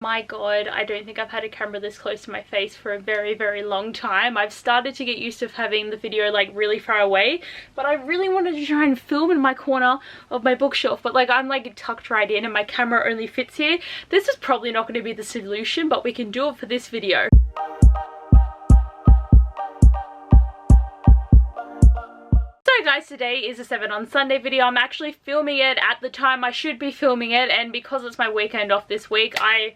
my god, I don't think I've had a camera this close to my face for a very, very long time. I've started to get used to having the video like really far away, but I really wanted to try and film in my corner of my bookshelf, but like I'm like tucked right in and my camera only fits here. This is probably not going to be the solution, but we can do it for this video. So guys, today is a 7 on Sunday video. I'm actually filming it at the time I should be filming it, and because it's my weekend off this week, I'm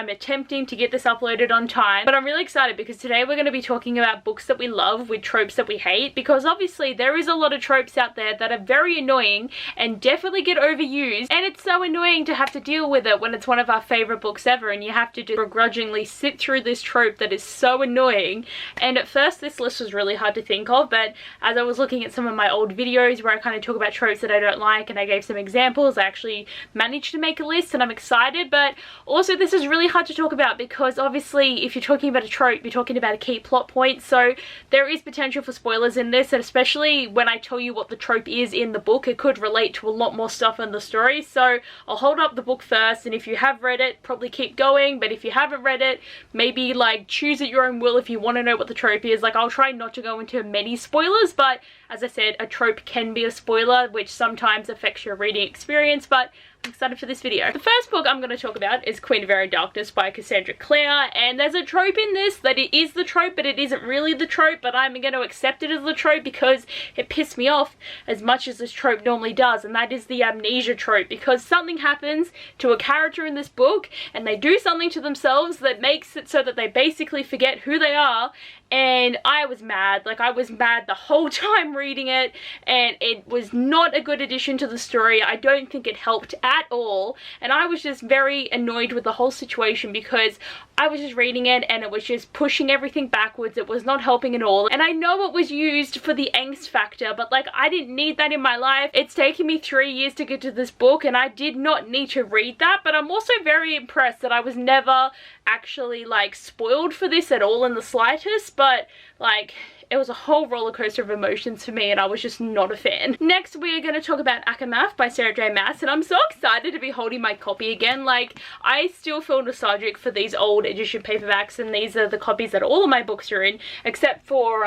attempting to get this uploaded on time. But I'm really excited because today we're going to be talking about books that we love with tropes that we hate, because obviously there is a lot of tropes out there that are very annoying and definitely get overused, and it's so annoying to have to deal with it when it's one of our favorite books ever and you have to just begrudgingly sit through this trope that is so annoying. And at first this list was really hard to think of, but as I was looking at some of my old videos where I kind of talk about tropes that I don't like and I gave some examples, I actually managed to make a list and I'm excited. But also this is really hard to talk about because obviously if you're talking about a trope, you're talking about a key plot point, so there is potential for spoilers in this, and especially when I tell you what the trope is in the book, it could relate to a lot more stuff in the story. So I'll hold up the book first, and if you have read it, probably keep going, but if you haven't read it, maybe like choose at your own will if you want to know what the trope is. Like I'll try not to go into many spoilers, but as I said, a trope can be a spoiler, which sometimes affects your reading experience, but I'm excited for this video. The first book I'm going to talk about is Queen of Air and Darkness by Cassandra Clare, and there's a trope in this that it is the trope, but it isn't really the trope, but I'm going to accept it as the trope because it pissed me off as much as this trope normally does, and that is the amnesia trope, because something happens to a character in this book and they do something to themselves that makes it so that they basically forget who they are. And I was mad. Like I was mad the whole time reading it, and it was not a good addition to the story. I don't think it helped at all, and I was just very annoyed with the whole situation because I was just reading it and it was just pushing everything backwards. It was not helping at all, and I know it was used for the angst factor, but like I didn't need that in my life. It's taken me 3 years to get to this book and I did not need to read that, but I'm also very impressed that I was never actually like spoiled for this at all in the slightest. But like it was a whole roller coaster of emotions for me and I was just not a fan. Next we are going to talk about ACOMAF by Sarah J Maas, and I'm so excited to be holding my copy again. Like I still feel nostalgic for these old edition paperbacks, and these are the copies that all of my books are in except for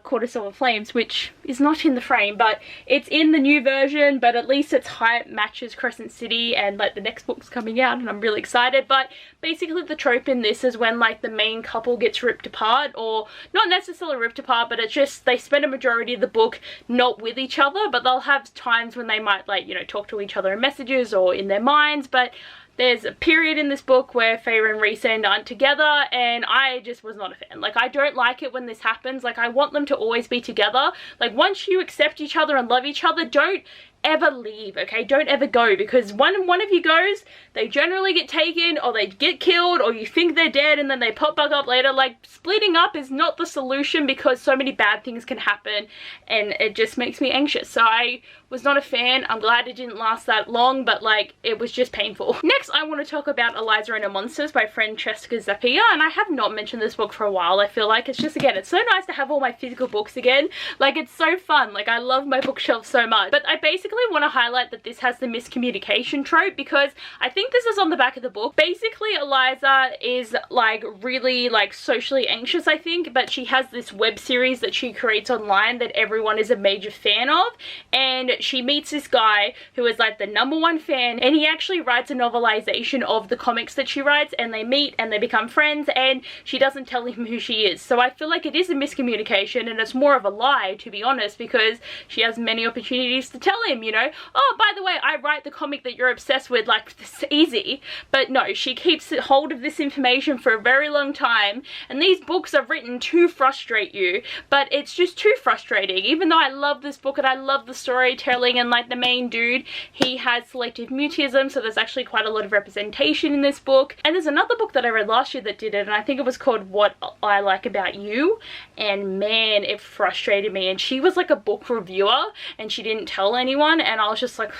Court of Silver Flames, which is not in the frame, but it's in the new version, but at least its height matches Crescent City and like the next book's coming out and I'm really excited. But basically the trope in this is when like the main couple gets ripped apart, or not necessarily ripped apart, but it's just they spend a majority of the book not with each other, but they'll have times when they might like, you know, talk to each other in messages or in their minds. But there's a period in this book where Feyre and Rhysand aren't together, and I just was not a fan. Like I don't like it when this happens. Like I want them to always be together. Like once you accept each other and love each other, don't ever leave, okay? Don't ever go, because when one of you goes, they generally get taken or they get killed, or you think they're dead and then they pop back up later. Like splitting up is not the solution because so many bad things can happen and it just makes me anxious. So I was not a fan. I'm glad it didn't last that long, but like it was just painful. Next I want to talk about Eliza and Her Monsters by Francesca Zappia, and I have not mentioned this book for a while. I feel like it's just, again, it's so nice to have all my physical books again. Like it's so fun. Like I love my bookshelf so much. But I basically want to highlight that this has the miscommunication trope, because I think this is on the back of the book. Basically Eliza is like really like socially anxious, I think, but she has this web series that she creates online that everyone is a major fan of, and she meets this guy who is like the #1 fan, and he actually writes a novelization of the comics that she writes, and they meet and they become friends, and she doesn't tell him who she is. So I feel like it is a miscommunication, and it's more of a lie, to be honest, because she has many opportunities to tell him, you know, oh, by the way, I write the comic that you're obsessed with, like, it's easy. But no, she keeps hold of this information for a very long time, and these books are written to frustrate you, but it's just too frustrating. Even though I love this book and I love the storytelling, and like the main dude, he has selective mutism, so there's actually quite a lot of representation in this book. And there's another book that I read last year that did it, and I think it was called What I Like About You, and man, it frustrated me. And she was like a book reviewer and she didn't tell anyone, and I was just like,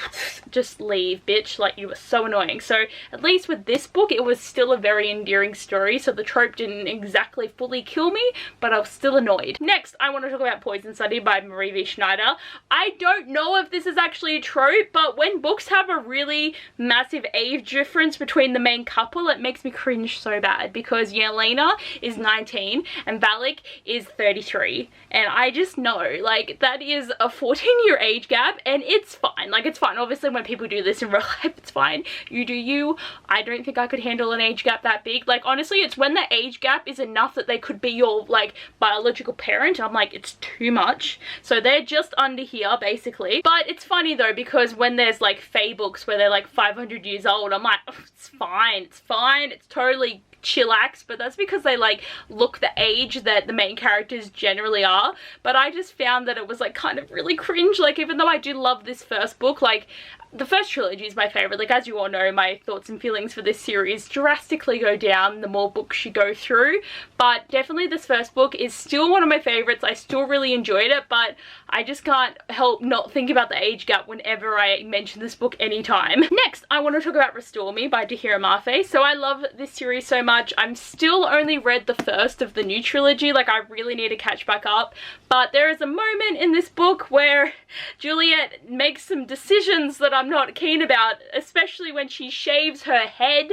just leave, bitch, like you were so annoying. So at least with this book it was still a very endearing story, so the trope didn't exactly fully kill me, but I was still annoyed. Next I want to talk about Poison Study by Marie V. Schneider. I don't know if this is actually a trope, but when books have a really massive age difference between the main couple, it makes me cringe so bad, because Yelena is 19 and Valak is 33, and I just know, like, that is a 14-year age gap, and it's fine. Like, it's fine. Obviously, when people do this in real life, it's fine. You do you. I don't think I could handle an age gap that big. Like, honestly, it's when the age gap is enough that they could be your, like, biological parent. I'm like, it's too much. So they're just under here, basically. But it's funny, though, because when there's, like, fae books where they're, like, 500 years old, I'm like, oh, it's fine. It's fine. It's totally chillax, but that's because they like look the age that the main characters generally are. But I just found that it was like kind of really cringe. Like, even though I do love this first book, like the first trilogy is my favorite. Like, as you all know, my thoughts and feelings for this series drastically go down the more books you go through, but definitely this first book is still one of my favorites. I still really enjoyed it, but I just can't help not think about the age gap whenever I mention this book anytime. Next, I want to talk about Restore Me by Tahereh Mafi. So I love this series so much. I'm still only read the first of the new trilogy. Like, I really need to catch back up, but there is a moment in this book where Juliet makes some decisions that I'm not keen about, especially when she shaves her head.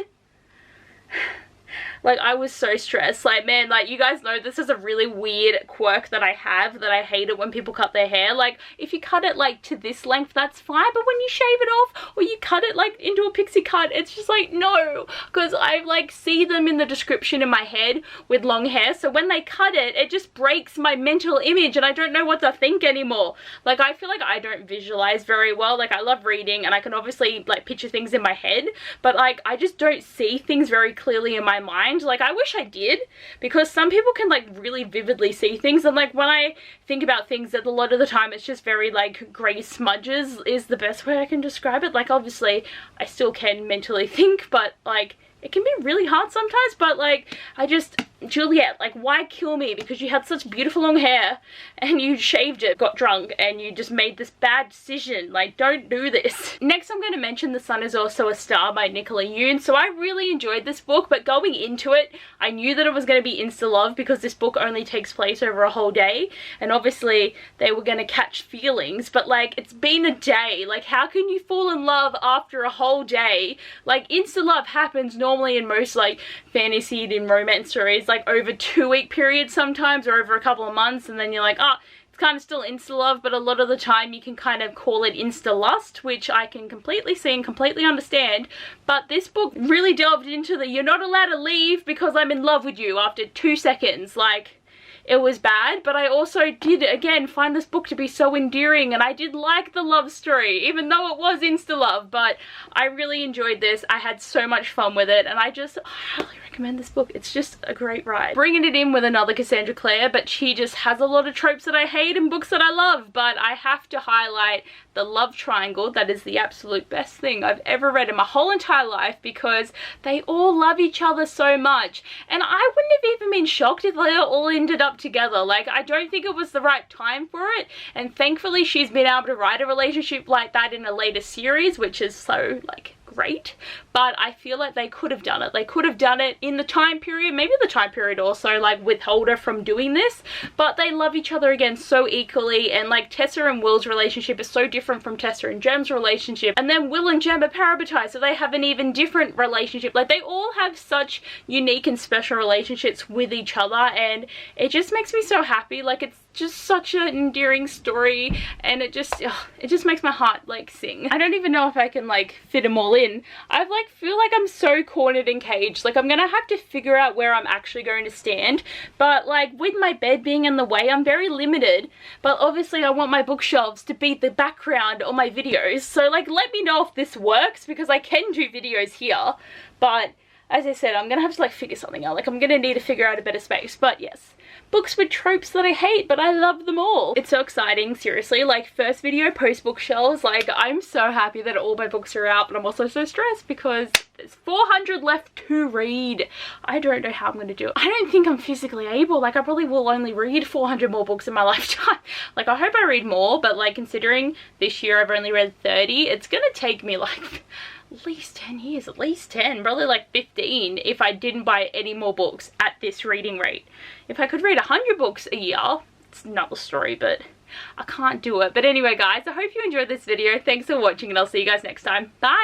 Like, I was so stressed. Like, man, like, you guys know this is a really weird quirk that I have, that I hate it when people cut their hair. Like, if you cut it, like, to this length, that's fine, but when you shave it off, or you cut it, like, into a pixie cut, it's just like, no, because I, like, see them in the description in my head with long hair, so when they cut it, it just breaks my mental image, and I don't know what to think anymore. Like, I feel like I don't visualize very well. Like, I love reading, and I can obviously, like, picture things in my head, but, like, I just don't see things very clearly in my mind. Like, I wish I did, because some people can like really vividly see things, and like when I think about things, that a lot of the time it's just very like grey smudges is the best way I can describe it. Like, obviously I still can mentally think, but like it can be really hard sometimes. But like, I just, Juliet, like, why kill me because you had such beautiful long hair and you shaved it, got drunk, and you just made this bad decision? Like, don't do this. Next, I'm going to mention The Sun Is Also a Star by Nicola Yoon. So I really enjoyed this book, but going into it, I knew that it was going to be insta-love, because this book only takes place over a whole day, and obviously they were going to catch feelings, but like, it's been a day. Like, how can you fall in love after a whole day? Like, insta-love happens normally in most like fantasy and romance stories, like over 2-week periods sometimes, or over a couple of months, and then you're like, oh, it's kind of still insta-love, but a lot of the time you can kind of call it insta-lust, which I can completely see and completely understand. But this book really delved into the, you're not allowed to leave because I'm in love with you after 2 seconds. Like, it was bad, but I also did, again, find this book to be so endearing, and I did like the love story, even though it was insta-love. But I really enjoyed this. I had so much fun with it, and I just highly recommend this book. It's just a great ride. Bringing it in with another Cassandra Clare, but she just has a lot of tropes that I hate and books that I love. But I have to highlight the love triangle. That is the absolute best thing I've ever read in my whole entire life, because they all love each other so much, and I wouldn't have even been shocked if they all ended up together. Like, I don't think it was the right time for it, and thankfully she's been able to write a relationship like that in a later series, which is so like great. But I feel like they could have done it. They could have done it in the time period. Maybe the time period also like withheld her from doing this, but they love each other again so equally. And like, Tessa and Will's relationship is so different from Tessa and Jem's relationship, and then Will and Jem are parabatised, so they have an even different relationship. Like, they all have such unique and special relationships with each other, and it just makes me so happy. Like, it's just such an endearing story, and it just makes my heart like sing. I don't even know if I can like fit them all in. I like feel like I'm so cornered and caged. Like, I'm gonna have to figure out where I'm actually going to stand, but like, with my bed being in the way, I'm very limited. But obviously I want my bookshelves to be the background on my videos, so like, let me know if this works, because I can do videos here, but as I said, I'm gonna have to like figure something out. Like, I'm gonna need to figure out a better space. But yes, books with tropes that I hate, but I love them all. It's so exciting, seriously. Like, first video post bookshelves. Like, I'm so happy that all my books are out, but I'm also so stressed because there's 400 left to read. I don't know how I'm gonna do it. I don't think I'm physically able. Like, I probably will only read 400 more books in my lifetime. Like, I hope I read more, but like, considering this year I've only read 30, it's gonna take me like at least 10 years, at least 10, probably like 15 if I didn't buy any more books at this reading rate. If I could read 100 books a year, it's another story, but I can't do it. But anyway guys, I hope you enjoyed this video. Thanks for watching and I'll see you guys next time. Bye!